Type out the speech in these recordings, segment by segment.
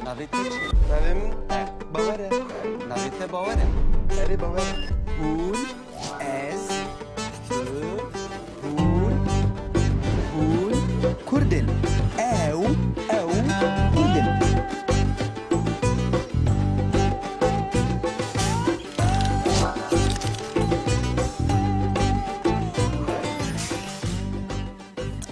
Navê te çi? Navê min Bawer e. Navê te bawer e? Erê Bawer e. Hûn, ez, tu, hûn, hûn, Kurdin. Ew, Kurdin.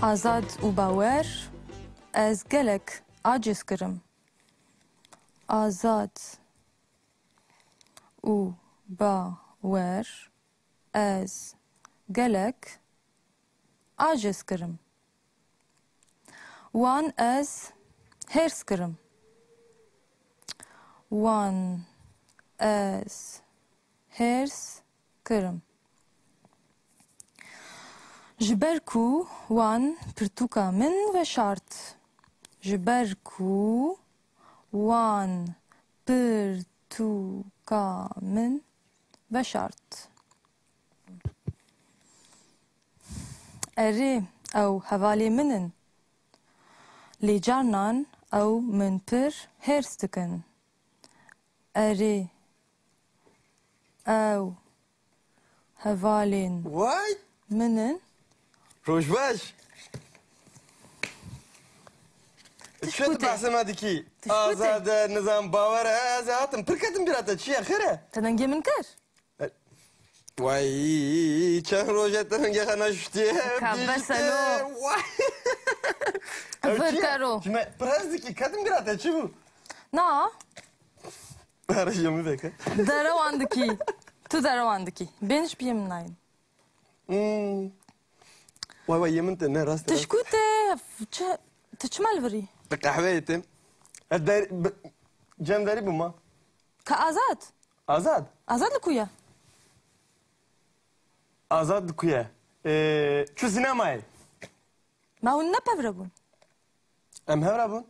Azad û bawer ez gelek aciz kirim. Azad û bawer ez gelek aciz kirim. Wan ez hêrs kirim. Wan ez hêrs kirim. Ji ber ku wan pirtûka min veşart. Ji ber ku wan pirtûka min veşart. Erê ew hevalê min in. Lê carnan ew min pir hêrs dikin. Erê ew hevalên Vay! min in. Roj baş. Tişkû Çet te. bahsema dikî. Tişkû te. Azad nizam bawer e ez hatim. Pirketim birata çi xire? Tenengê min kir. Vay! Çend roja tenenge xana şutiye. Ka beselo. Vay! Vir kero. Cime praz dikî ketim birata çi bu? Na, Arayacağımı bekle. derewan dikî. Tu derewan dikî. Ben hiç biyem min nayîn. Vay yemin te ne rast. Tişkû te tu çi mal virî? Kahve yetim. Cem deri bu ma. Ka azad. Azad. Azad li ku ye? Azad kuye. Şu sinemayı. Ma hûn nepevre bûn. Em hevra bun.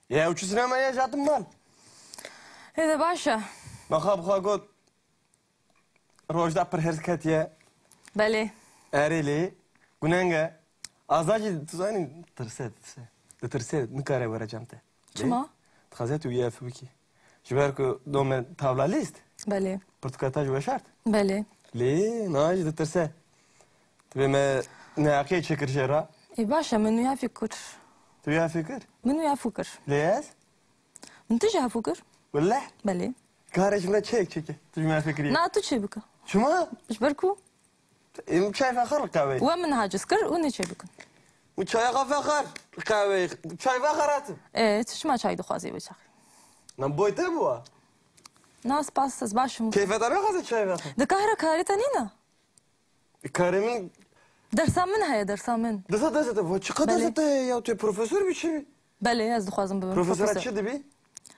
Ya şu sinemaya jatım mal. Hêde baş e. Maxab got. Rojda per hersketiye. Belê. Ereli. Gunenge. Azacı tuzayın tırset. De tırset. Nikare vereceğim te. Çima? Txazet u yef wiki. Jiber ku dome tavla list. Belê. Portukataj ve şart. Belê. Li naj de tırse. Tbe me ne akıya çekir jera. Baş e min wî hevî kir. Tu ya fikir. Min wî hevû kir. Leyes. Min tu jî hevû kir? Wallah. Belê. Karışımda çeki. Tu me fikri. Na tu çê bike? Şuma. Ji ber ku Im çay fakir kahve. we min haciz kir û nê çê bikin. Bu çaya fakir kahve. Çay fakiratım. Tu çima çayî dixwazî biçaxî? Lan boyta bu. Na spas ez baş im. Keyfet ana kadar çay fakir. Dikahre karî te nîne? Karimin Dersa min heye dersa min. desa bu çıkada Bale. zete ya tu profesör bir şey. Belê ez dixwazim bibim Profesör profesör. açı dibi.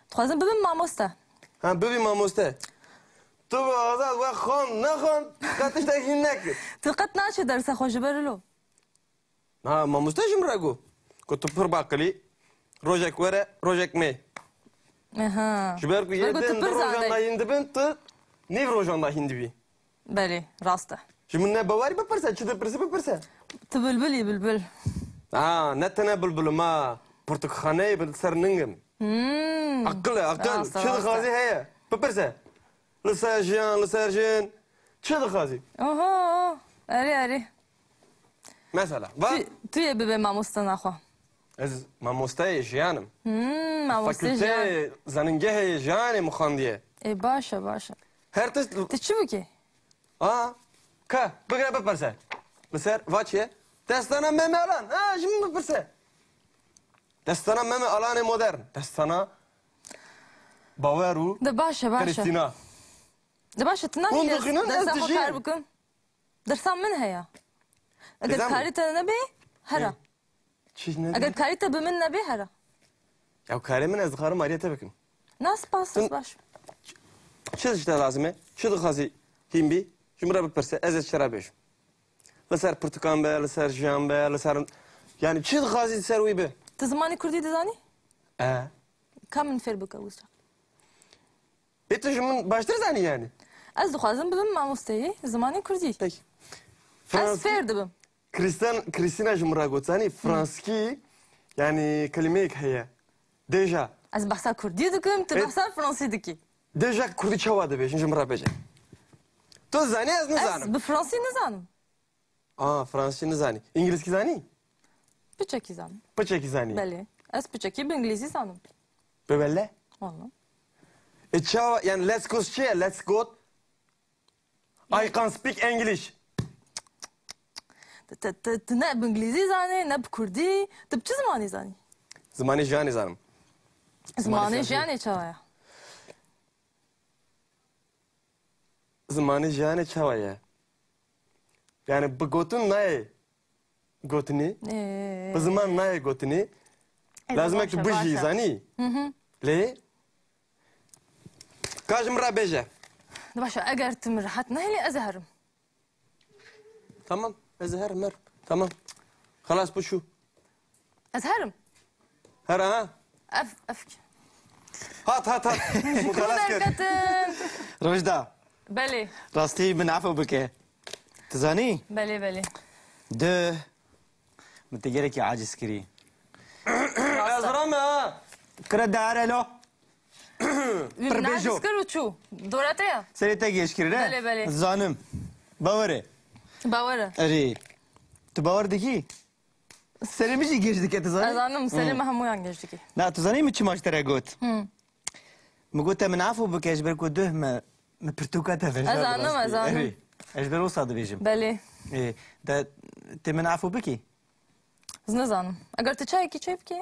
Dixwazim bibim mamoste. Ha bebi mamoste. Tu bu azad ve xon ne xon katış da hinnek. Tu qet naçî dersa xwe ji ber lo. Ha mamoste jimrago. Ko tu pır bakli. Rojek vere rojek me. Aha. Jiber ku Ber ku tu yedin pir rojan da zandey. hindi bin tu nev rojan da hindi bi. Belê rast e. Şimdi ne bavari beperse çi de perse beperse. Tu bilbilî bilbil. Ha ne tane bülbül ma. Portakhaney bil serningim. Akıl akıl. Rasta, Çı da rasta. gazi heye. Beperse. Lisajyan lisajyan. Çı da gazi. Oho. Erê. Mesela. Va. Tu yê bibe mamoste naxwe. Ez mamostayê jiyanım. Mamoste jiyan. Fakülte zaningehê jiyanê mixandiye. Baş e baş e. Her tist... Tu çi bikî? Aa. Ka. Bigre beperse. Liser vaçye. Destana meme alan. Ha şimdi beperse. Destana meme alanê modern. Destana baweru. De baş e baş e. Kristina. De baş e tu Hûn namî dixînin, ez dersa xwe dijîm. kar bikim. Dersa min heye. Eger Dizem karî te nebê hera. Çiş ne? Eger karî te bi min nebê hera. Ya karimin ez dixarim ariyete bikim. Na spas ez baş. Çi işte lazım çi dixazî hîn şimdi re beperse ez ez çera bêjim. Li ser pirtukan be, li ser jiyan be, li ser... Yani çi dixazî ser wî be? Tu zimanî Kurdî dizanî? Ka min fêr bike wisa. Tu ji min baştir zanî yani. Ez dixwazim bibim mamosteyê zimanê Kurdî. Peki. Ez fêr dibim. Kristina ji min re got zanî Franskî yani kelimeyek heye. Deja از بحثا کردی دکم تو بحثا فرانسی دکی Deja Kurdî çawa dibêjin ji min re bêje. Tu zanî ez از nizanim. به فرانسی نزانم Fransızca nizanî. İngilizce zanî? بچکی زانم Piçekî zanî. بله از بچکی به انگلیسی زانم Bebelle. والله Çawa yani let's go şey let's go. I can speak English. نه به انگلیسی زانی نه به کردی تو چه زمانی زانی Zmanî jiyanî zanim. زمانی جیانی چاویا Zmanî jiyanê çawa ye? Yani bi gotin nayê gotinî. Bi ziman nayê gotinî. Lazim e tu bijî zanî. Lê? Ka ji min re bêje. باشه اگر تو راحت نهلی از هرم Tamam. Ez her mer. Tamam. Halas bu şu. از هرم Her ha. افک Hat. Mukalas kır. درکتن روجدا بله راستی من عفو بکه تزانی بله ده متگره کی عاجز کری Ez rame ha. کرد داره لو نعجز کرد و چو دورته یا سری تگیش کری نه بله. زانم باوره باوره اری تو باور دکی سری میشی گیش دکی از تزانی آنم سلیم همویان گشتی که نه تزانی می چی ماش تره گوت مگوت من عفو بکه اجبر کو ده ما پرتوکا تفرج از آنم. اجبر او صاد بیجم بله ده تی من عفو بکی از نزانم اگر تو چای کی چای بکی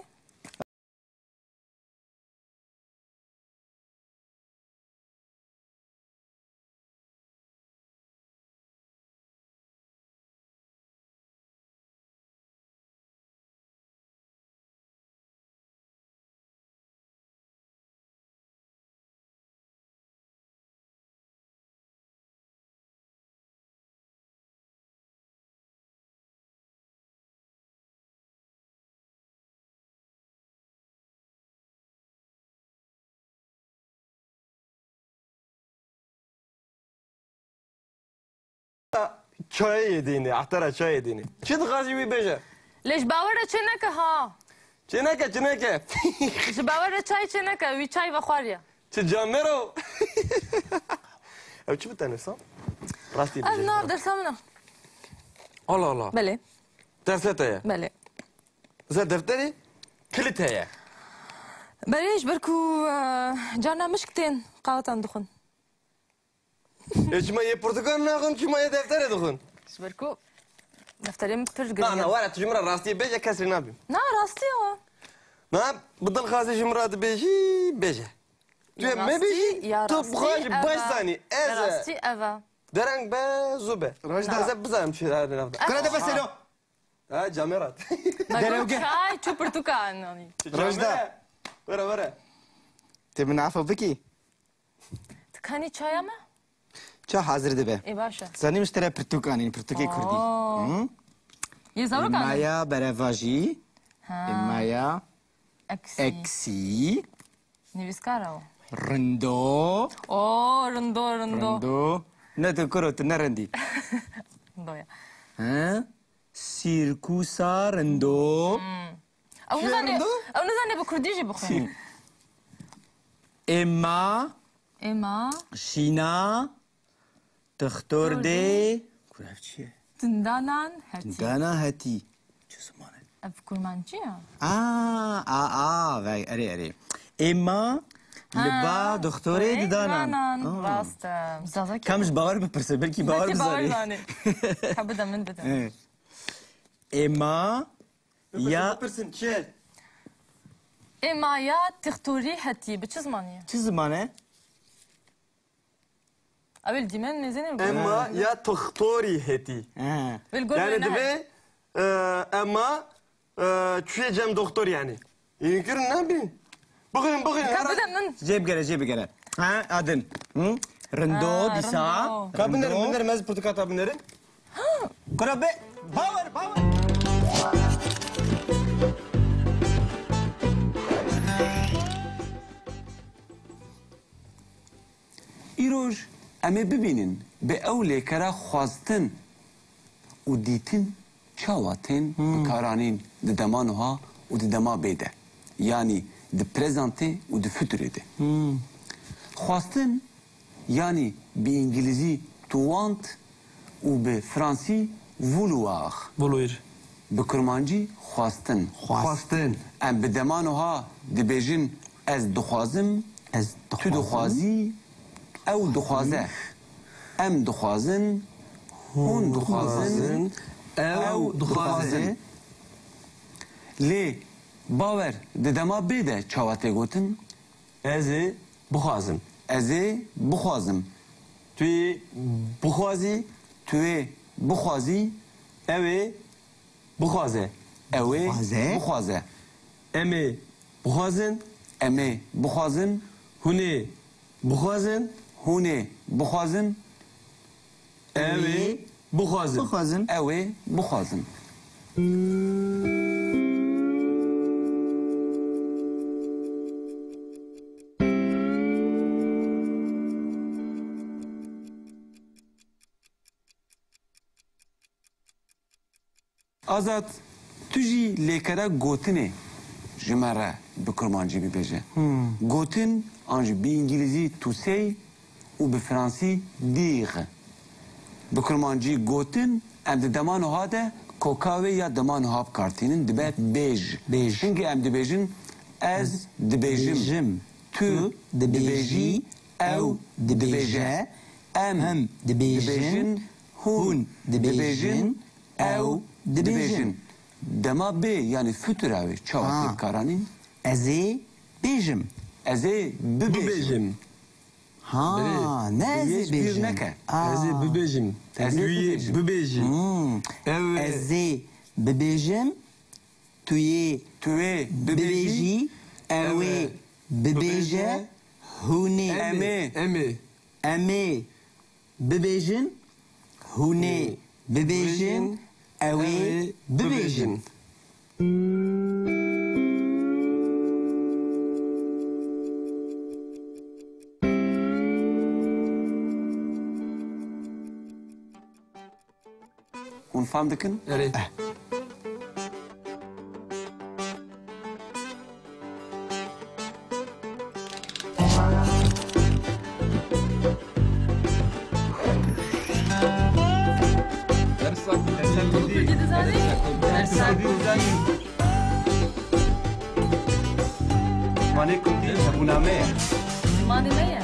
Çay yediğini, ahtara çay yediğini. Çi dixwazî wî bêje? لیش باوره چه نکه ها Çineke. ji باوره çay çe neke wî çay ve xwarya Çi camero. Ev çi bitenirsan? Rastî ez bêje. nav dersam ne Allah. بله Derset heye. بله Zer defterî kilit heye. بله اجبر کو جانا مشکتین قاوتان دخون Çima ye portakal naxin, çima ye deftere dixin. اجبر کو دفتریم پر Na گریه were tu ji min re rastî bêje kesrî nabîm. نه راستی ها Na bi dilxwazî ji min re dibêjî bêje. Tu yê me bêjî tu bixwe ji baş zanî. Ez e. راستی اوه Dereng be zû be. Rojda. Ez ê bizanim çi herî navda. کرد بسلو Ha camerat. بگو چای چو پرتوکان Rojda. Were. تی من عفو بکی تکانی چای ama چه حاضر دبه ای باشه زنی مشتره پرتوکانی پرتوکی کردی یه زارو کن مایا برواجی مایا اکسی اکسی نویسکاره o رندو Oo rındo رندو نه تو کرو تو نرندی Rındo ya ها سیرکوسا رندو او ne zanne bu Kürdice bu konu اما Ema شینا تختور دی کلاف چیه Tındanan hati دانا هتی چه زمانه Ev kurmancı ya وای اری اما لبا دختوری دانان Rastım Zaza ki کمش باور بپرسه بلکی باور Belki bağır بذاری zani Kabı da min dedim اما یا Yapırsın çel. Ema ya tıhturi hati Bu çiz mani چه زمانه Avel dimen nezenir bu Emma ya tıhtori heti. Vel gol Yani dibe emma çüye cem doktor yani. İnkir ne bileyim. Bugün. Kabı da min جيب قرا ها ادن رندو دي ساعه رندو. Kabinlerim mez portakal kabinlerim. كربي باور ایروژ ئەمێ ببینن بە ئەو لێکەرە خواستن و دیتن چاواتên بikaranîn di deman wiha û di dema bêde. Yani di prezantê û di futurê de. Xwastin yanî bi îngilîzî to want û bi fransî vouloir. Vouloir. Bi kurmancî xwastin. Xwastin. Em bi deman wiha dibêjin ez dixwazim, Ez tu dixwazî, ew dixwaze. Em dixwazin, hûn dixwazin, ew dixwazin. Lê bawer di dema bê de çawa tê gotin? Ez ê bixwazim. Ez ê bixwazim. Tu yê bixwazî, Tu ê bixwazî, ew ê bixwaze. ew ê Bixwaze. bixwaze. Em ê bixwazin, Em ê bixwazin, hûn ê bixwazin, hûn ê bixwazin, ew ê bixwazin. Bixwazin. ew ê bixwazin. Azat, tu jî lêkera gotinê ji me re bi kurmancî bibêje. Gotin an ji bi îngilîzî to say û bi fransî dire. Bi kurmancî gotin em di deman wiha de kokavê ya deman wiha bikartînin dibe bêj. Bêj. Çünkü em dibêjin ez dibêjim. Dibêjim. Tu dibêjî, ew dibêje. Em dibêjin, hûn dibêjin, ew dibêjin. Dema bê yani fütür ew çawa Ha. tê bikaranîn? Ez ê bêjim. Ez ê bibêjim. Bibêjim. Ha, ne ez ê Yêj bir bêjim? neke. Aa. Ez ê bibêjim. Ez ê Tu yê bibêjim. bibêjî. Ew ê Ez ê bibêjim. Tu yê Tu ê bibêjî. bibêjî, Ew ê bibêje. Hûn ê em ê em ê em ê bibêjin. Hûn ê bibêjin. Ew ê bibêjin. hûn fam dikin? Erê. Mane kurdî hebûna me ye. Mane me ye.